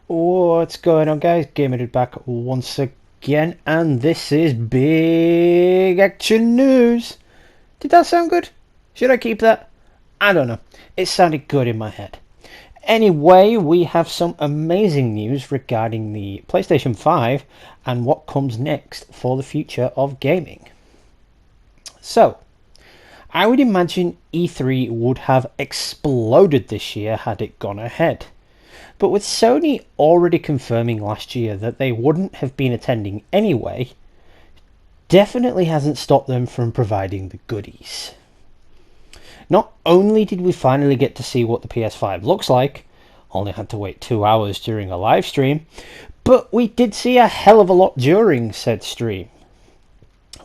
What's going on, guys? Gamer Dude back once again, and this is big action news. Did that sound good? Should I keep that? I don't know. It sounded good in my head. Anyway, we have some amazing news regarding the PlayStation 5 and what comes next for the future of gaming. So, I would imagine E3 would have exploded this year had it gone ahead. But with Sony already confirming last year that they wouldn't have been attending anyway, definitely hasn't stopped them from providing the goodies. Not only did we finally get to see what the PS5 looks like, only had to wait 2 hours during a live stream, but we did see a hell of a lot during said stream.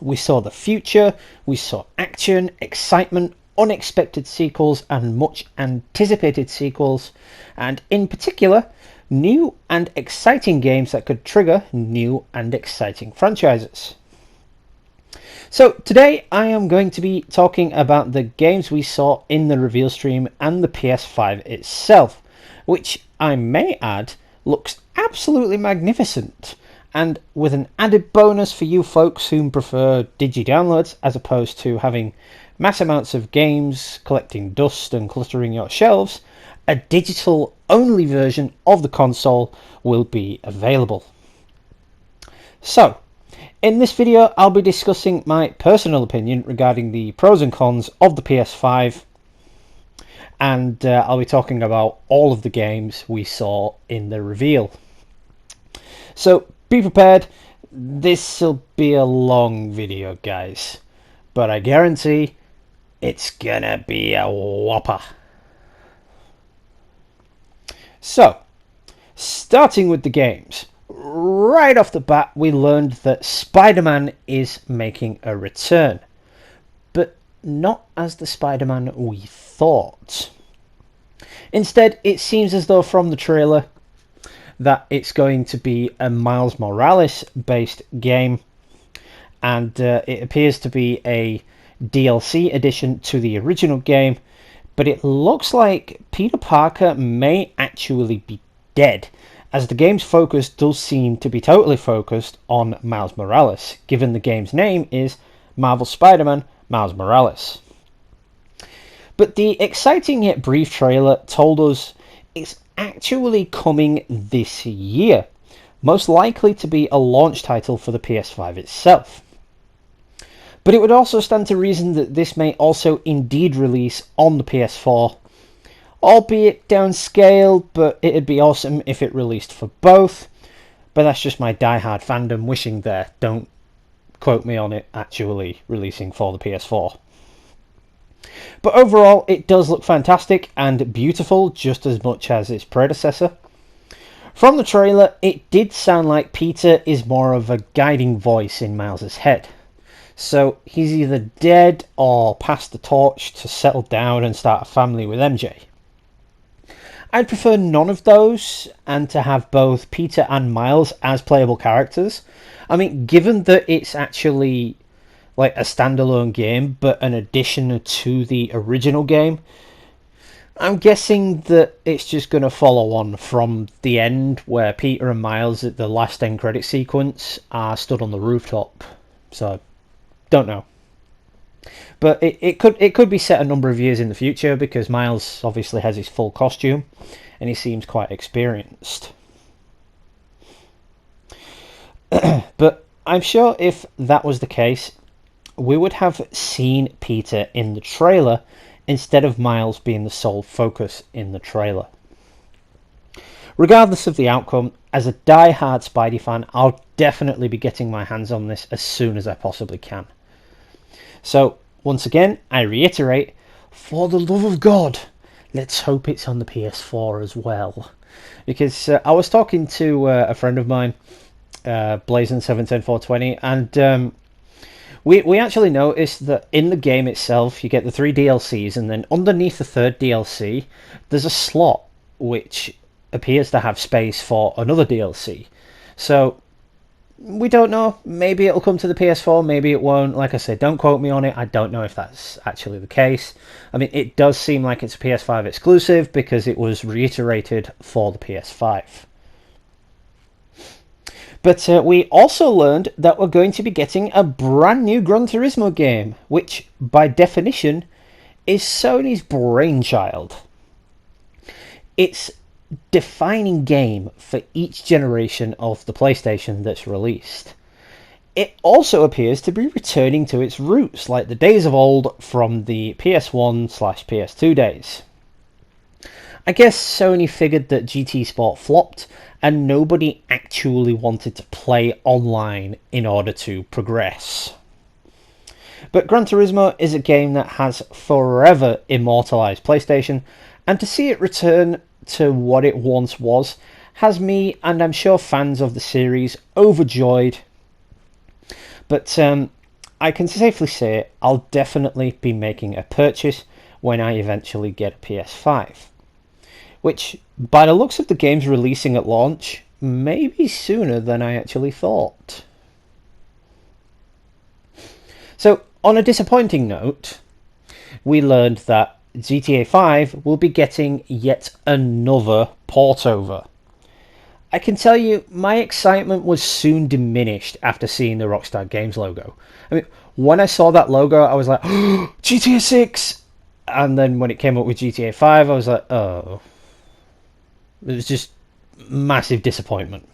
We saw the future, we saw action, excitement, unexpected sequels and much anticipated sequels, and in particular, new and exciting games that could trigger new and exciting franchises. So today I am going to be talking about the games we saw in the reveal stream and the PS5 itself, which I may add looks absolutely magnificent, and with an added bonus for you folks who prefer digi-downloads as opposed to having mass amounts of games collecting dust and cluttering your shelves, a digital-only version of the console will be available. So, in this video I'll be discussing my personal opinion regarding the pros and cons of the PS5, and I'll be talking about all of the games we saw in the reveal. So, be prepared, this'll be a long video, guys, but I guarantee it's gonna be a whopper. So, starting with the games. Right off the bat, we learned that Spider-Man is making a return, but not as the Spider-Man we thought. Instead, it seems as though from the trailer that it's going to be a Miles Morales based game, and it appears to be a DLC addition to the original game, but it looks like Peter Parker may actually be dead, as the game's focus does seem to be totally focused on Miles Morales, given the game's name is Marvel Spider-Man Miles Morales. But the exciting yet brief trailer told us it's actually coming this year, most likely to be a launch title for the PS5 itself. But it would also stand to reason that this may also indeed release on the PS4, albeit downscaled, but it'd be awesome if it released for both. But that's just my die-hard fandom wishing there. Don't quote me on it actually releasing for the PS4. But overall, it does look fantastic and beautiful, just as much as its predecessor. From the trailer, it did sound like Peter is more of a guiding voice in Miles' head. So he's either dead or passed the torch to settle down and start a family with MJ. I'd prefer none of those, and to have both Peter and Miles as playable characters. I mean, given that it's actually like a standalone game, but an addition to the original game, I'm guessing that it's just going to follow on from the end where Peter and Miles at the last end credit sequence are stood on the rooftop. So, don't know. But it could be set a number of years in the future, because Miles obviously has his full costume and he seems quite experienced. But I'm sure if that was the case, we would have seen Peter in the trailer instead of Miles being the sole focus in the trailer. Regardless of the outcome, as a die-hard Spidey fan, I'll definitely be getting my hands on this as soon as I possibly can. So, once again, I reiterate, for the love of God, let's hope it's on the PS4 as well. Because I was talking to a friend of mine, Blazin710420, and we actually noticed that in the game itself, you get the 3 DLCs, and then underneath the 3rd DLC, there's a slot which appears to have space for another DLC. So, we don't know. Maybe it'll come to the PS4, maybe it won't. Like I said, don't quote me on it. I don't know if that's actually the case. I mean, it does seem like it's a PS5 exclusive because it was reiterated for the PS5. But we also learned that we're going to be getting a brand new Gran Turismo game, which by definition is Sony's brainchild. It's defining game for each generation of the PlayStation that's released. It also appears to be returning to its roots, like the days of old from the PS1/PS2 days. I guess Sony figured that GT Sport flopped and nobody actually wanted to play online in order to progress. But Gran Turismo is a game that has forever immortalised PlayStation, and to see it return to what it once was has me, and I'm sure fans of the series, overjoyed. But I can safely say I'll definitely be making a purchase when I eventually get a PS5. Which, by the looks of the games releasing at launch, may be sooner than I actually thought. So, on a disappointing note, we learned that GTA 5 will be getting yet another port over. I can tell you, my excitement was soon diminished after seeing the Rockstar Games logo. I mean, when I saw that logo, I was like, oh, GTA 6! And then when it came up with GTA 5, I was like, oh. It was just massive disappointment.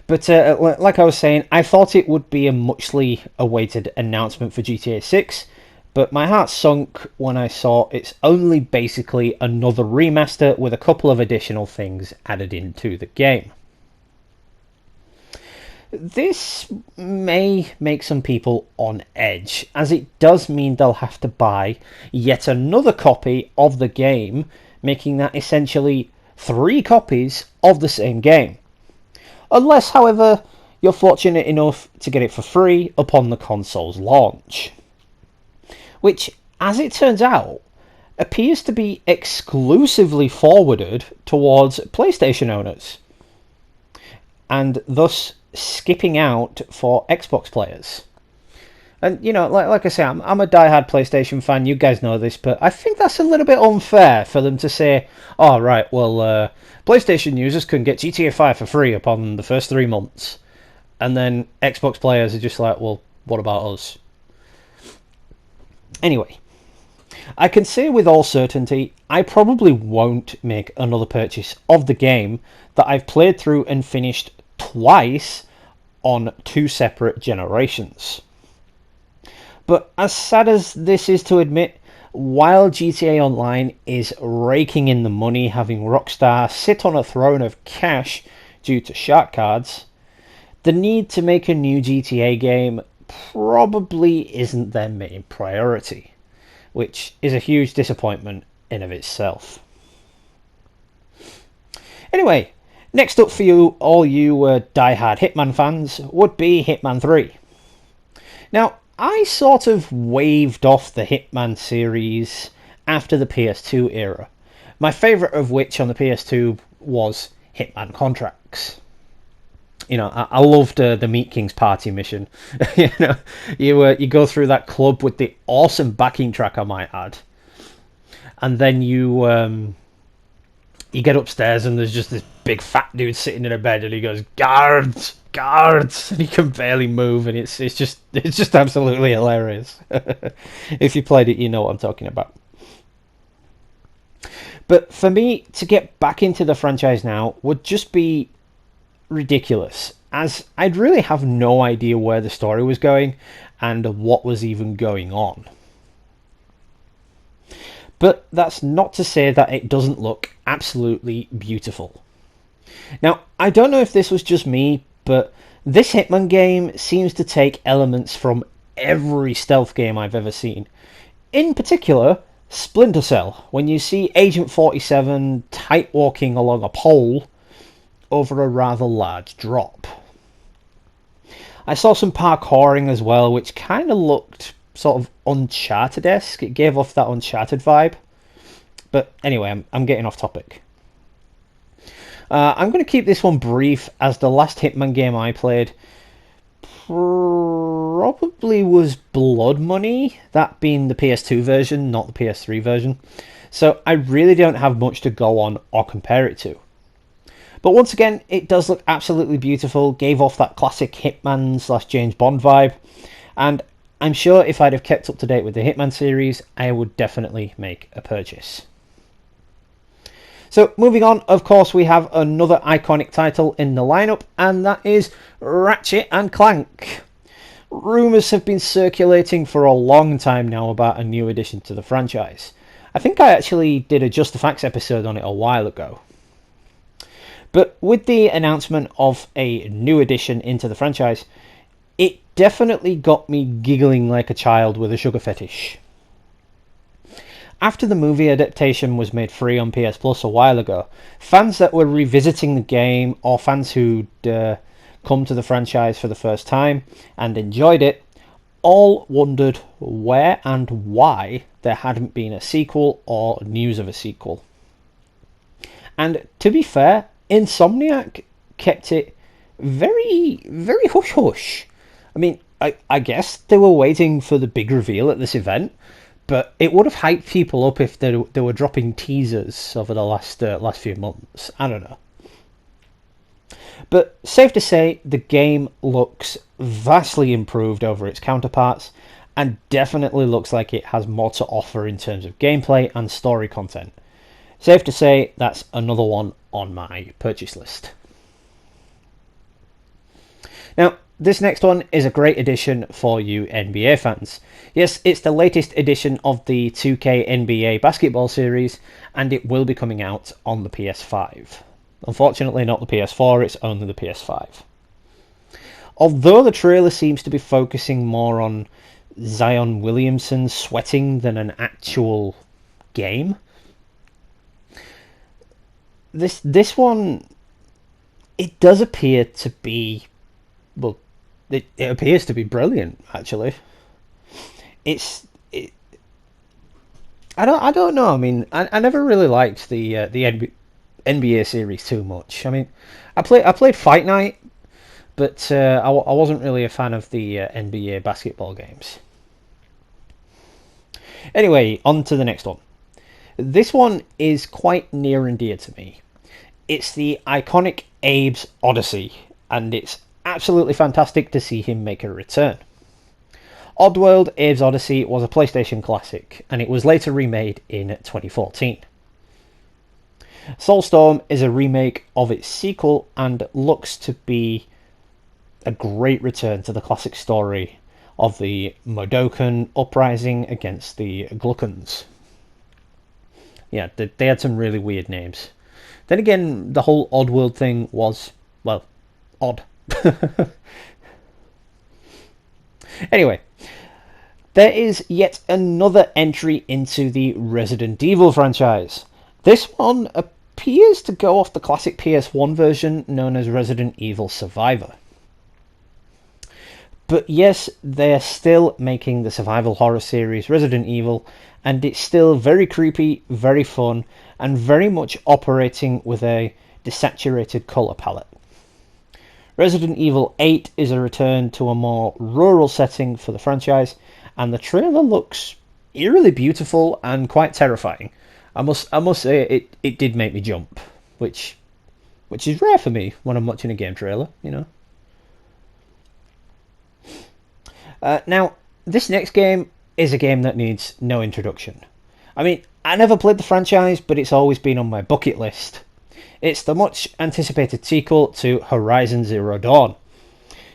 But like I was saying, I thought it would be a muchly awaited announcement for GTA 6, but my heart sunk when I saw it's only basically another remaster with a couple of additional things added into the game. This may make some people on edge, as it does mean they'll have to buy yet another copy of the game, making that essentially 3 copies of the same game. Unless, however, you're fortunate enough to get it for free upon the console's launch. Which, as it turns out, appears to be exclusively forwarded towards PlayStation owners, and thus skipping out for Xbox players. And, you know, like I say, I'm a diehard PlayStation fan, you guys know this, but I think that's a little bit unfair for them to say, oh, right, well, PlayStation users can get GTA 5 for free upon the first 3 months. And then Xbox players are just like, well, what about us? Anyway, I can say with all certainty, I probably won't make another purchase of the game that I've played through and finished twice on 2 separate generations. But as sad as this is to admit, while GTA Online is raking in the money, having Rockstar sit on a throne of cash due to shark cards, the need to make a new GTA game probably isn't their main priority, which is a huge disappointment in of itself. Anyway, next up for you, all you die-hard Hitman fans, would be Hitman 3. Now, I sort of waved off the Hitman series after the PS2 era, my favourite of which on the PS2 was Hitman Contracts. You know, I loved the Meat King's party mission. You know, you go through that club with the awesome backing track, I might add, and then you get upstairs and there's just this big fat dude sitting in a bed and he goes, guards, guards, and he can barely move, and it's just absolutely hilarious. If you played it, you know what I'm talking about. But for me to get back into the franchise now would just be ridiculous, as I'd really have no idea where the story was going and what was even going on. But that's not to say that it doesn't look absolutely beautiful. Now, I don't know if this was just me, but this Hitman game seems to take elements from every stealth game I've ever seen. In particular, Splinter Cell, when you see Agent 47 tight walking along a pole over a rather large drop. I saw some parkouring as well, which kind of looked sort of Uncharted-esque. It gave off that Uncharted vibe. But anyway, I'm getting off topic. I'm going to keep this one brief, as the last Hitman game I played probably was Blood Money, that being the PS2 version, not the PS3 version. So I really don't have much to go on or compare it to. But once again, it does look absolutely beautiful, gave off that classic Hitman / James Bond vibe, and I'm sure if I'd have kept up to date with the Hitman series, I would definitely make a purchase. So moving on, of course, we have another iconic title in the lineup, and that is Ratchet and Clank. Rumours have been circulating for a long time now about a new addition to the franchise. I think I actually did a Just the Facts episode on it a while ago. But with the announcement of a new addition into the franchise, it definitely got me giggling like a child with a sugar fetish. After the movie adaptation was made free on PS Plus a while ago, fans that were revisiting the game, or fans who'd come to the franchise for the first time and enjoyed it, all wondered where and why there hadn't been a sequel or news of a sequel. And to be fair, Insomniac kept it very, very hush-hush. I mean, I guess they were waiting for the big reveal at this event, but it would have hyped people up if they were dropping teasers over the last few months. I don't know. But safe to say, the game looks vastly improved over its counterparts, and definitely looks like it has more to offer in terms of gameplay and story content. Safe to say, that's another one on my purchase list. Now, this next one is a great addition for you NBA fans. Yes, it's the latest edition of the 2K NBA basketball series, and it will be coming out on the PS5. Unfortunately, not the PS4, it's only the PS5. Although the trailer seems to be focusing more on Zion Williamson sweating than an actual game, this one, it does appear to be, well, it appears to be brilliant, actually. I don't know. I mean, I never really liked the NBA series too much. I mean, I played Fight Night, but I wasn't really a fan of the NBA basketball games. Anyway, on to the next one. This one is quite near and dear to me. It's the iconic Abe's Odyssey, and it's absolutely fantastic to see him make a return. Oddworld Abe's Odyssey was a PlayStation classic, and it was later remade in 2014. Soulstorm is a remake of its sequel and looks to be a great return to the classic story of the Modokan uprising against the Glukkons. Yeah, they had some really weird names. Then again, the whole Oddworld thing was, well, odd. Anyway, there is yet another entry into the Resident Evil franchise. This one appears to go off the classic PS1 version known as Resident Evil Survivor. But yes, they're still making the survival horror series Resident Evil, and it's still very creepy, very fun, and very much operating with a desaturated colour palette. Resident Evil 8 is a return to a more rural setting for the franchise, and the trailer looks eerily beautiful and quite terrifying. I must say it did make me jump, which is rare for me when I'm watching a game trailer, you know. Now, this next game is a game that needs no introduction. I mean, I never played the franchise, but it's always been on my bucket list. It's the much anticipated sequel to Horizon Zero Dawn,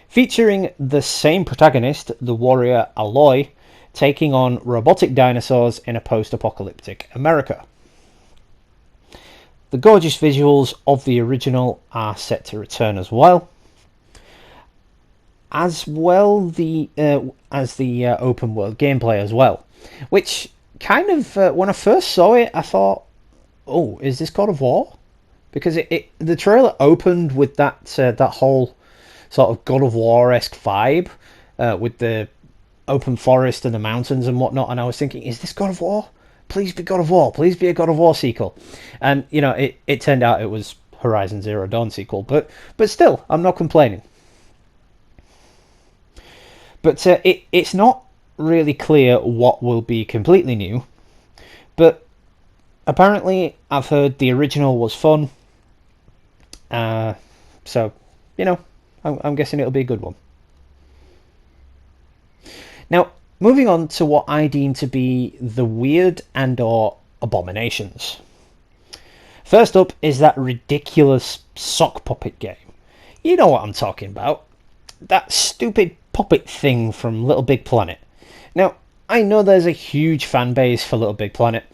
featuring the same protagonist, the warrior Aloy, taking on robotic dinosaurs in a post-apocalyptic America. The gorgeous visuals of the original are set to return as well as the open world gameplay as well, which kind of when I first saw it, I thought, oh, is this God of War? Because the trailer opened with that whole sort of God of War-esque vibe, with the open forest and the mountains and whatnot, and I was thinking, is this God of War? Please be God of War. Please be a God of War sequel. And you know, it turned out it was Horizon Zero Dawn sequel, but still, I'm not complaining. But it's not really clear what will be completely new. But apparently, I've heard the original was fun. So, you know, I'm guessing it'll be a good one. Now, moving on to what I deem to be the weird and or abominations. First up is that ridiculous sock puppet game. You know what I'm talking about. That stupid puppet thing from Little Big Planet. Now, I know there's a huge fan base for Little Big Planet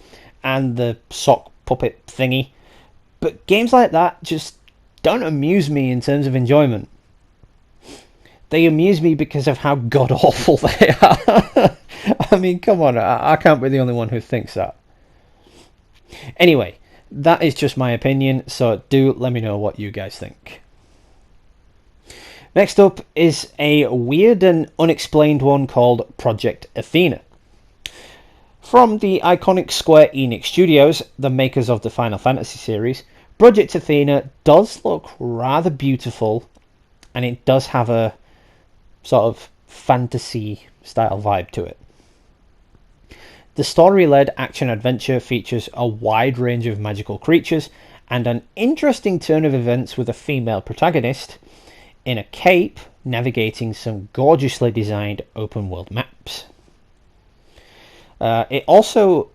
and the sock puppet thingy, but games like that just don't amuse me in terms of enjoyment. They amuse me because of how god awful they are. I mean, come on, I can't be the only one who thinks that. Anyway, that is just my opinion, so do let me know what you guys think. Next up is a weird and unexplained one called Project Athena. From the iconic Square Enix Studios, the makers of the Final Fantasy series, Project Athena does look rather beautiful, and it does have a sort of fantasy style vibe to it. The story-led action-adventure features a wide range of magical creatures and an interesting turn of events with a female protagonist in a cape navigating some gorgeously designed open-world maps. It also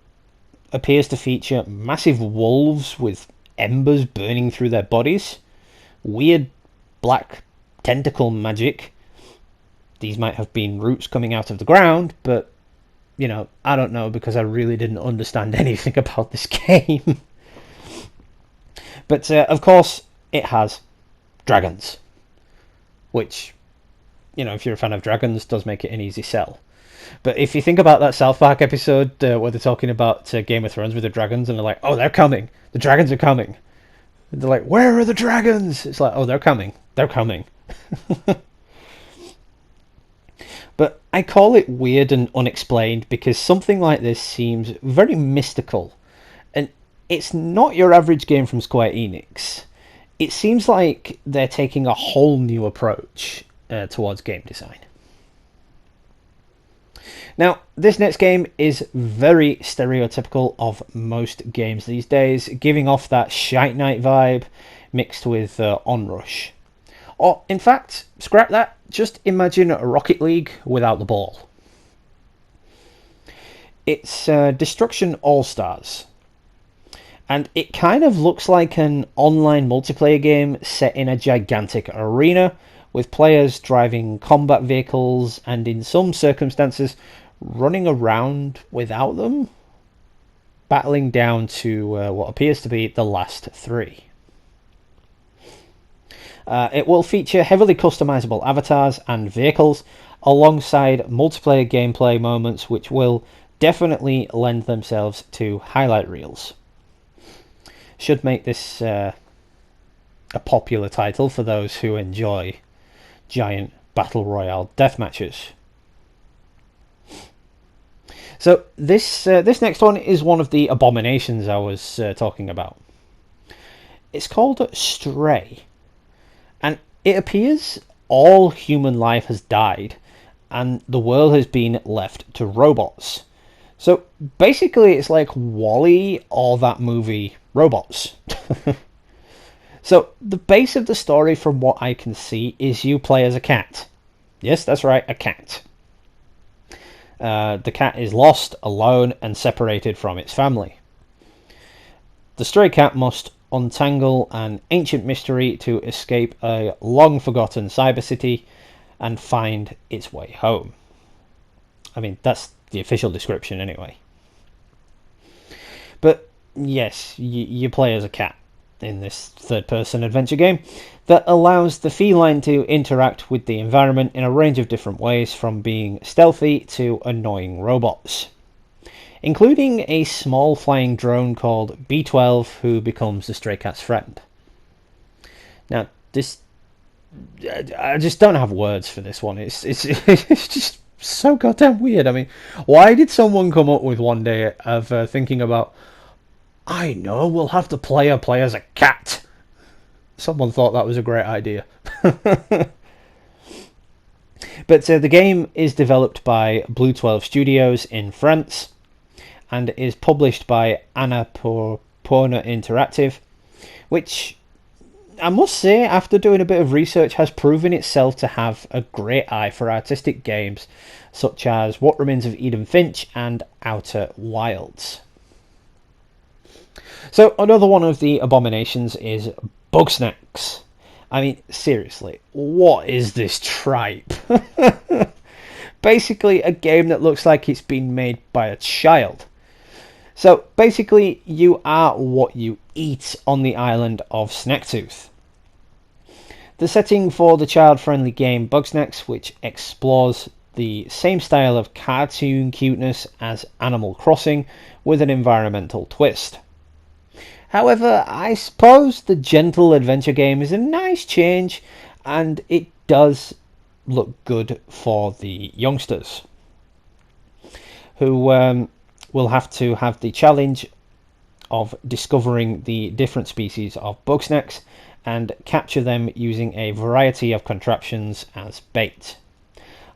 appears to feature massive wolves with embers burning through their bodies, weird black tentacle magic. These might have been roots coming out of the ground, but you know, I don't know because I really didn't understand anything about this game. But of course, it has dragons, which, you know, if you're a fan of dragons, does make it an easy sell. But if you think about that South Park episode where they're talking about Game of Thrones with the dragons, and they're like, "Oh, they're coming! The dragons are coming!" And they're like, "Where are the dragons?" It's like, "Oh, they're coming! They're coming!" But I call it weird and unexplained because something like this seems very mystical. And it's not your average game from Square Enix. It seems like they're taking a whole new approach towards game design. Now, this next game is very stereotypical of most games these days, giving off that Shite Night vibe mixed with Onrush. Or, in fact, scrap that, just imagine Rocket League without the ball. It's Destruction All-Stars. And it kind of looks like an online multiplayer game set in a gigantic arena, with players driving combat vehicles and, in some circumstances, running around without them, battling down to what appears to be the last three. It will feature heavily customizable avatars and vehicles, alongside multiplayer gameplay moments which will definitely lend themselves to highlight reels. Should make this a popular title for those who enjoy giant battle royale deathmatches. So this next one is one of the abominations I was talking about. It's called Stray. And it appears all human life has died and the world has been left to robots. So basically it's like WALL-E or that movie Robots. So the base of the story, from what I can see, is you play as a cat. Yes, that's right, a cat. The cat is lost, alone, and separated from its family. The stray cat must untangle an ancient mystery to escape a long-forgotten cyber city and find its way home. I mean, that's the official description anyway. But yes, you play as a cat in this third-person adventure game that allows the feline to interact with the environment in a range of different ways, from being stealthy to annoying robots, including a small flying drone called B12 who becomes the stray cat's friend. Now, I just don't have words for this one. It's it's just so goddamn weird. I mean, why did someone come up with one day of thinking about, I know, we'll have the player play as a cat? Someone thought that was a great idea. But the game is developed by Blue 12 Studios in France and is published by Annapurna Interactive, which I must say, after doing a bit of research, has proven itself to have a great eye for artistic games such as What Remains of Edith Finch and Outer Wilds. So another one of the abominations is Bugsnax. I mean, seriously, what is this tripe? Basically a game that looks like it's been made by a child. So basically you are what you eat on the island of Snaktooth. The setting for the child-friendly game Bugsnax, which explores the same style of cartoon cuteness as Animal Crossing with an environmental twist. However, I suppose the gentle adventure game is a nice change and it does look good for the youngsters who will have to have the challenge of discovering the different species of Bugsnax and capture them using a variety of contraptions as bait.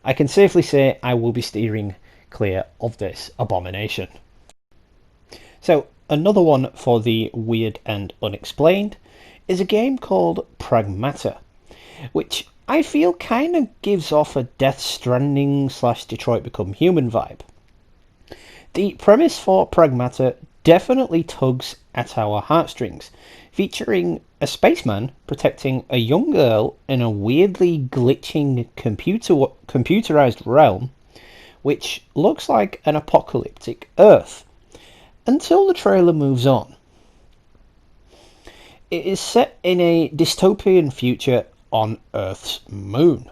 I can safely say I will be steering clear of this abomination. So another one for the weird and unexplained is a game called Pragmata, which I feel kind of gives off a Death Stranding / Detroit Become Human vibe. The premise for Pragmata definitely tugs at our heartstrings, featuring a spaceman protecting a young girl in a weirdly glitching computerized realm, which looks like an apocalyptic Earth, until the trailer moves on. It is set in a dystopian future on Earth's moon.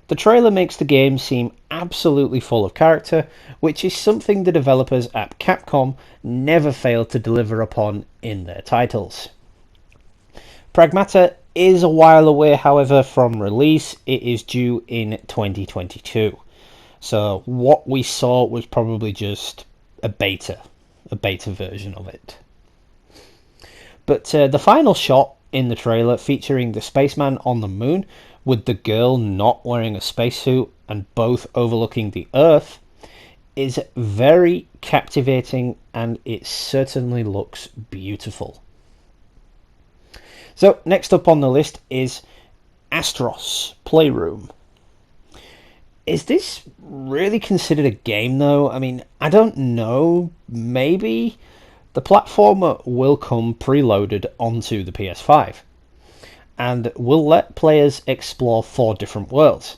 The trailer makes the game seem absolutely full of character, which is something the developers at Capcom never fail to deliver upon in their titles. Pragmata is a while away, however, from release. It is due in 2022. So what we saw was probably just a beta version of it. But the final shot in the trailer featuring the spaceman on the moon with the girl not wearing a spacesuit and both overlooking the Earth is very captivating and it certainly looks beautiful. So next up on the list is Astros Playroom. Is this really considered a game though? I mean, I don't know, maybe. The platformer will come preloaded onto the PS5 and will let players explore 4 different worlds,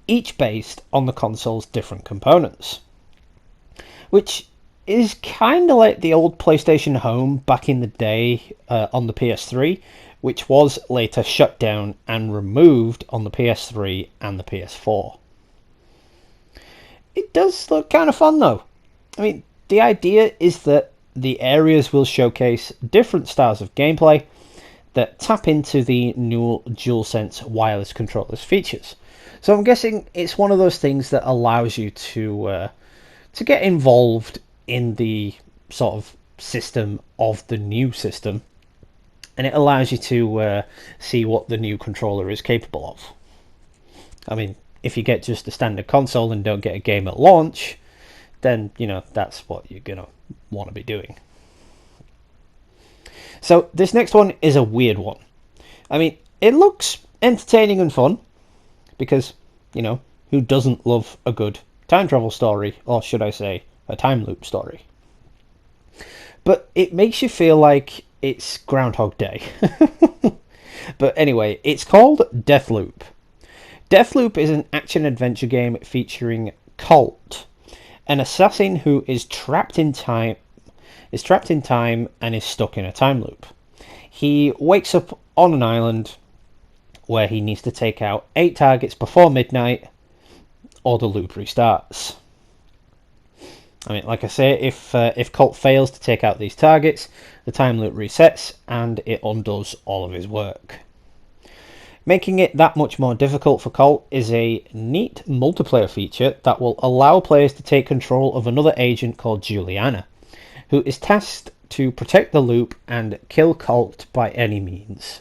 each based on the console's different components, which is kind of like the old PlayStation Home back in the day on the PS3, which was later shut down and removed on the PS3 and the PS4. It does look kind of fun though. I mean, the idea is that the areas will showcase different styles of gameplay that tap into the new DualSense wireless controller's features. So I'm guessing it's one of those things that allows you to get involved in the sort of system of the new system, and it allows you to see what the new controller is capable of. I mean, if you get just a standard console and don't get a game at launch, then, you know, that's what you're going to want to be doing. So this next one is a weird one. I mean, it looks entertaining and fun because, you know, who doesn't love a good time travel story, or should I say, a time loop story? But it makes you feel like it's Groundhog Day. But anyway, it's called Deathloop. Deathloop is an action-adventure game featuring Colt, an assassin who is trapped in time and is stuck in a time loop. He wakes up on an island where he needs to take out 8 targets before midnight or the loop restarts. I mean, like I say, if Colt fails to take out these targets, the time loop resets and it undoes all of his work. Making it that much more difficult for Colt is a neat multiplayer feature that will allow players to take control of another agent called Juliana, who is tasked to protect the loop and kill Colt by any means.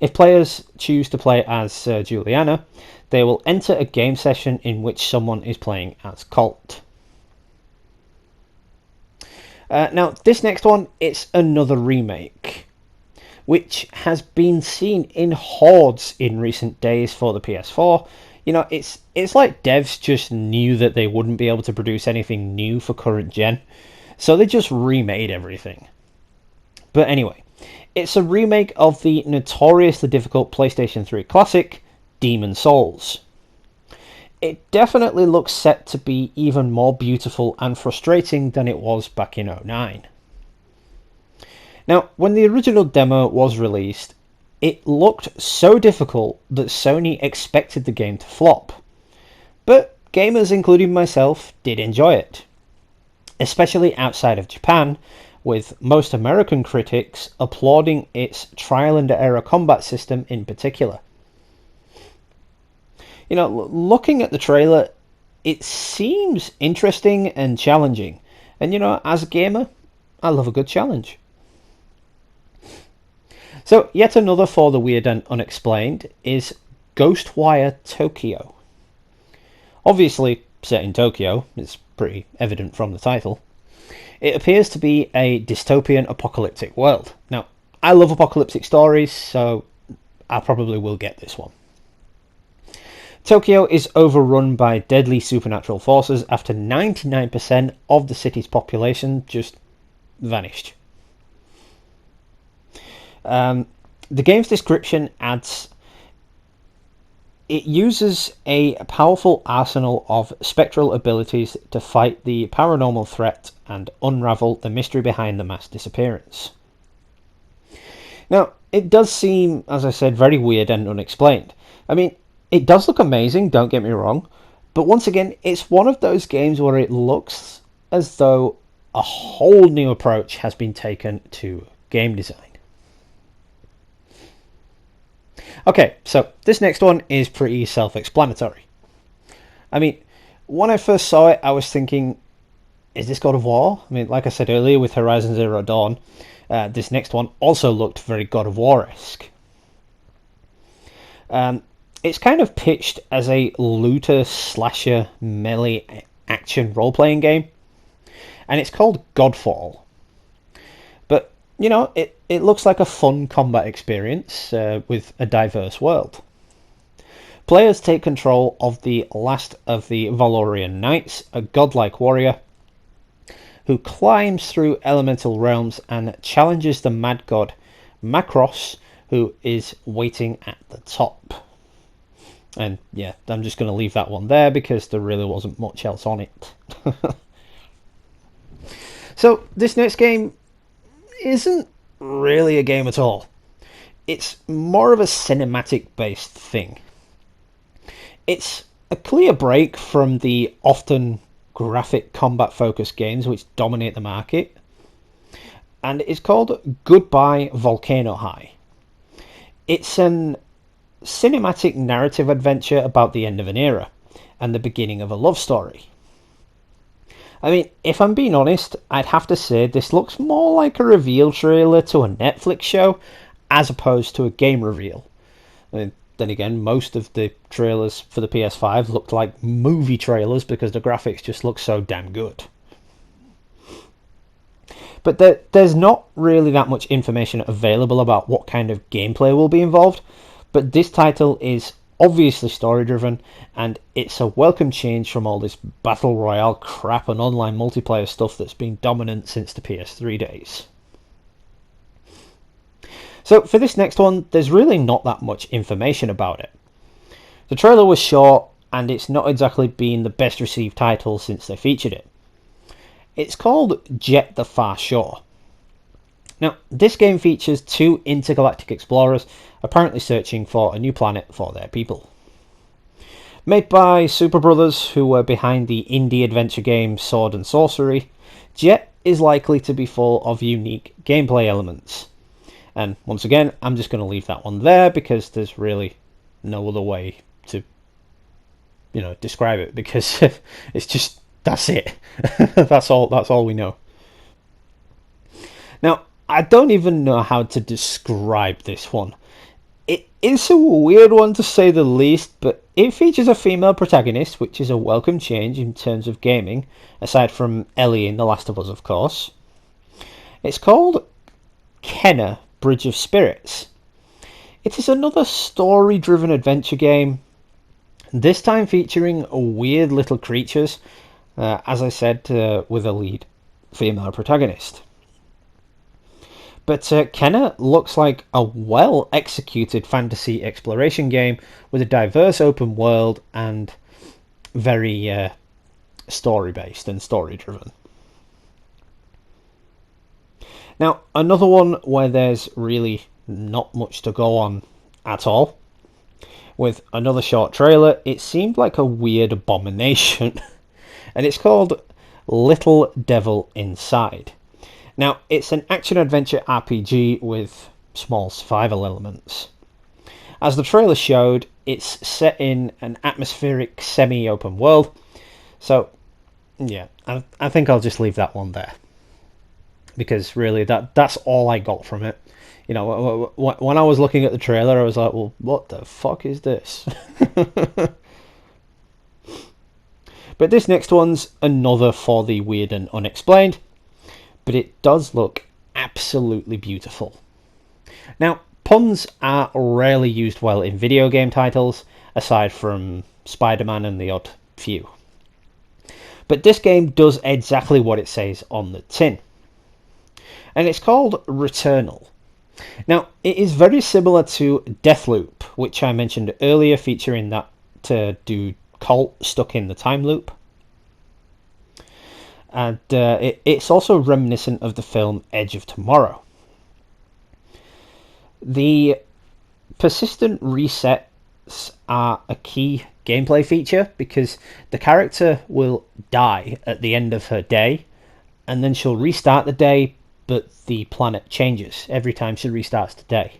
If players choose to play as Juliana, they will enter a game session in which someone is playing as Colt. Now, this next one, it's another remake. which has been seen in hordes in recent days for the PS4. You know, it's like devs just knew that they wouldn't be able to produce anything new for current gen, so they just remade everything. But anyway, it's a remake of the notoriously difficult PlayStation 3 classic, Demon's Souls. It definitely looks set to be even more beautiful and frustrating than it was back in 2009. Now, when the original demo was released, it looked so difficult that Sony expected the game to flop. But gamers, including myself, did enjoy it. Especially outside of Japan, with most American critics applauding its trial and error combat system in particular. You know, looking at the trailer, it seems interesting and challenging. And you know, as a gamer, I love a good challenge. So, yet another for the weird and unexplained is Ghostwire Tokyo. Obviously set in Tokyo, it's pretty evident from the title. It appears to be a dystopian apocalyptic world. Now, I love apocalyptic stories, so I probably will get this one. Tokyo is overrun by deadly supernatural forces after 99% of the city's population just vanished. The game's description adds, it uses a powerful arsenal of spectral abilities to fight the paranormal threat and unravel the mystery behind the mass disappearance. Now, it does seem, as I said, very weird and unexplained. I mean, it does look amazing, don't get me wrong, but once again, it's one of those games where it looks as though a whole new approach has been taken to game design. Okay, so this next one is pretty self-explanatory. I mean, when I first saw it, I was thinking, is this God of War? I mean, like I said earlier with Horizon Zero Dawn, this next one also looked very God of War-esque. It's kind of pitched as a looter slasher melee action role-playing game, and it's called Godfall. But you know, it looks like a fun combat experience with a diverse world. Players take control of the last of the Valorian Knights, a godlike warrior who climbs through elemental realms and challenges the mad god Macross, who is waiting at the top. And yeah, I'm just going to leave that one there because there really wasn't much else on it. So this next game isn't really a game at all. It's more of a cinematic based thing. It's a clear break from the often graphic combat focused games which dominate the market, and it's called Goodbye Volcano High. It's an cinematic narrative adventure about the end of an era and the beginning of a love story. I mean, if I'm being honest, I'd have to say this looks more like a reveal trailer to a Netflix show as opposed to a game reveal. I mean, then again, most of the trailers for the PS5 looked like movie trailers because the graphics just look so damn good. But there's not really that much information available about what kind of gameplay will be involved, but this title is obviously story driven, and it's a welcome change from all this battle royale crap and online multiplayer stuff that's been dominant since the PS3 days. So for this next one, there's really not that much information about it. The trailer was short, and it's not exactly been the best received title since they featured it. It's called Jet the Far Shore. Now, this game features two intergalactic explorers apparently searching for a new planet for their people. Made by Super Brothers, who were behind the indie adventure game Sword and Sorcery, Jet is likely to be full of unique gameplay elements. And once again, I'm just going to leave that one there because there's really no other way to, describe it, because it's just, that's it. That's all we know. Now, I don't even know how to describe this one. It is a weird one to say the least, but it features a female protagonist, which is a welcome change in terms of gaming, aside from Ellie in The Last of Us, of course. It's called Kenna Bridge of Spirits. It is another story-driven adventure game, this time featuring weird little creatures, as I said, with a lead female protagonist. But Kenna looks like a well-executed fantasy exploration game with a diverse open world and very story-based and story-driven. Now, another one where there's really not much to go on at all. With another short trailer, it seemed like a weird abomination. And it's called Little Devil Inside. Now, it's an action-adventure RPG with small survival elements. As the trailer showed, it's set in an atmospheric semi-open world. So, yeah, I think I'll just leave that one there. Because really, that's all I got from it. You know, when I was looking at the trailer, I was like, well, what the fuck is this? But this next one's another for the weird and unexplained. But it does look absolutely beautiful. Now, puns are rarely used well in video game titles, aside from Spider-Man and the odd few. But this game does exactly what it says on the tin. And it's called Returnal. Now, it is very similar to Deathloop, which I mentioned earlier, featuring that dude Colt stuck in the time loop. And it's also reminiscent of the film Edge of Tomorrow. The persistent resets are a key gameplay feature because the character will die at the end of her day, and then she'll restart the day, but the planet changes every time she restarts the day.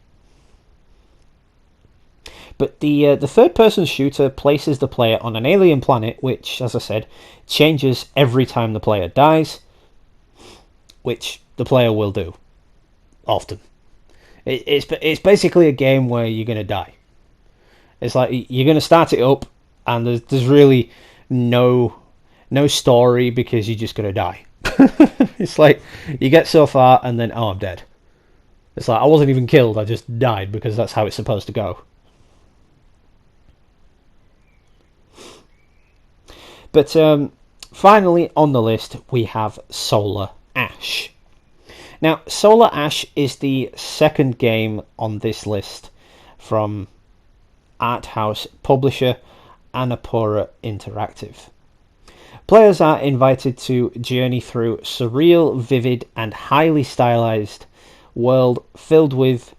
But the third-person shooter places the player on an alien planet, which, as I said, changes every time the player dies, which the player will do often. It's basically a game where you're going to die. It's like you're going to start it up, and there's really no story because you're just going to die. It's like you get so far and then, oh, I'm dead. It's like I wasn't even killed, I just died because that's how it's supposed to go. But finally on the list we have Solar Ash. Now, Solar Ash is the second game on this list from art house publisher Annapurna Interactive. Players are invited to journey through surreal, vivid, and highly stylized world filled with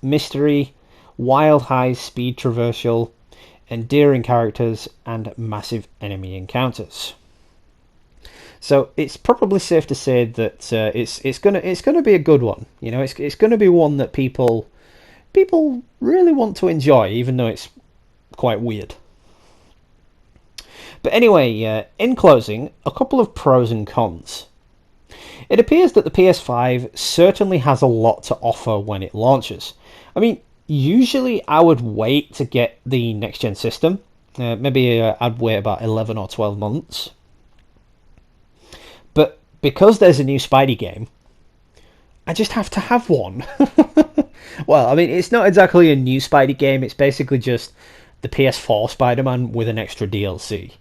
mystery, wild high-speed traversal, endearing characters, and massive enemy encounters. So it's probably safe to say that it's gonna be a good one. You know, it's gonna be one that people really want to enjoy, even though it's quite weird. But anyway, in closing, a couple of pros and cons. It appears that the PS5 certainly has a lot to offer when it launches. I mean, usually I would wait to get the next-gen system. Maybe I'd wait about 11 or 12 months. But because there's a new Spidey game, I just have to have one. Well, I mean, it's not exactly a new Spidey game. It's basically just the PS4 Spider-Man with an extra DLC.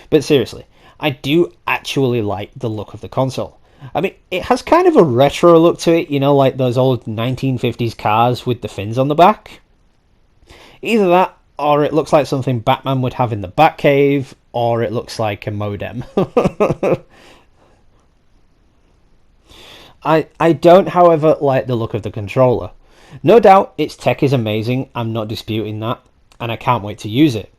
But seriously, I do actually like the look of the console. I mean, it has kind of a retro look to it, you know, like those old 1950s cars with the fins on the back. Either that, or it looks like something Batman would have in the Batcave, or it looks like a modem. I don't, however, like the look of the controller. No doubt its tech is amazing, I'm not disputing that, and I can't wait to use it.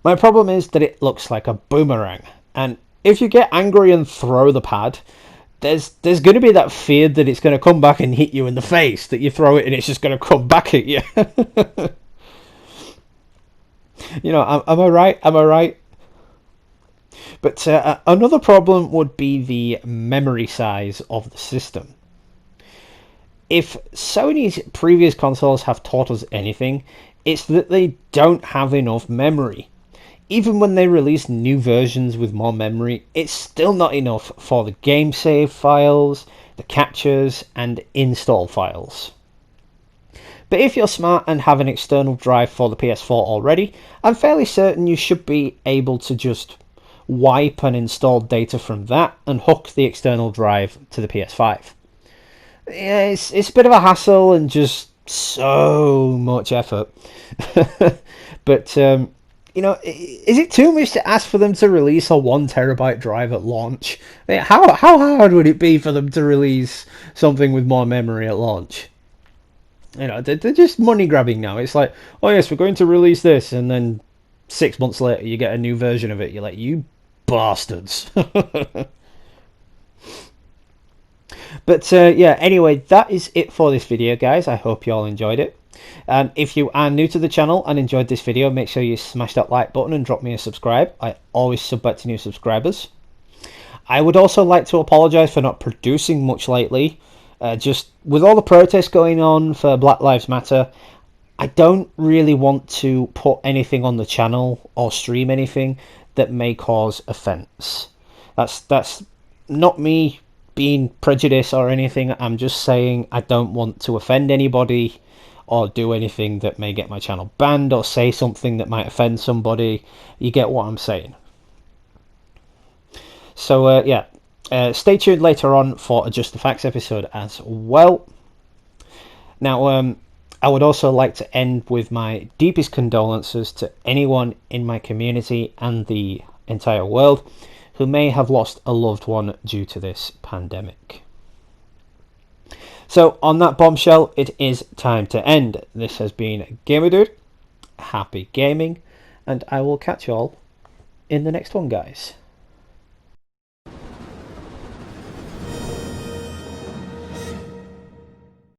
My problem is that it looks like a boomerang, and if you get angry and throw the pad, there's going to be that fear that it's going to come back and hit you in the face, that you throw it and it's just going to come back at you. You know, am I right? Am I right? But another problem would be the memory size of the system. If Sony's previous consoles have taught us anything, it's that they don't have enough memory. Even when they release new versions with more memory, it's still not enough for the game save files, the captures and install files. But if you're smart and have an external drive for the PS4 already, I'm fairly certain you should be able to just wipe and install data from that and hook the external drive to the PS5. Yeah, it's a bit of a hassle and just so much effort. But you know, is it too much to ask for them to release a 1 terabyte drive at launch? How hard would it be for them to release something with more memory at launch? You know, they're just money grabbing now. It's like, oh yes, we're going to release this, and then 6 months later you get a new version of it. You're like, you bastards. But yeah, anyway, that is it for this video, guys. I hope you all enjoyed it. If you are new to the channel and enjoyed this video, make sure you smash that like button and drop me a subscribe. I always sub back to new subscribers. I would also like to apologise for not producing much lately. Just with all the protests going on for Black Lives Matter, I don't really want to put anything on the channel or stream anything that may cause offence. That's not me being prejudiced or anything. I'm just saying I don't want to offend anybody or do anything that may get my channel banned or say something that might offend somebody. You get what I'm saying. So yeah, stay tuned later on for a Just the Facts episode as well. Now, I would also like to end with my deepest condolences to anyone in my community and the entire world who may have lost a loved one due to this pandemic. So on that bombshell, it is time to end. This has been Gamer Dude. Happy gaming, and I will catch you all in the next one, guys.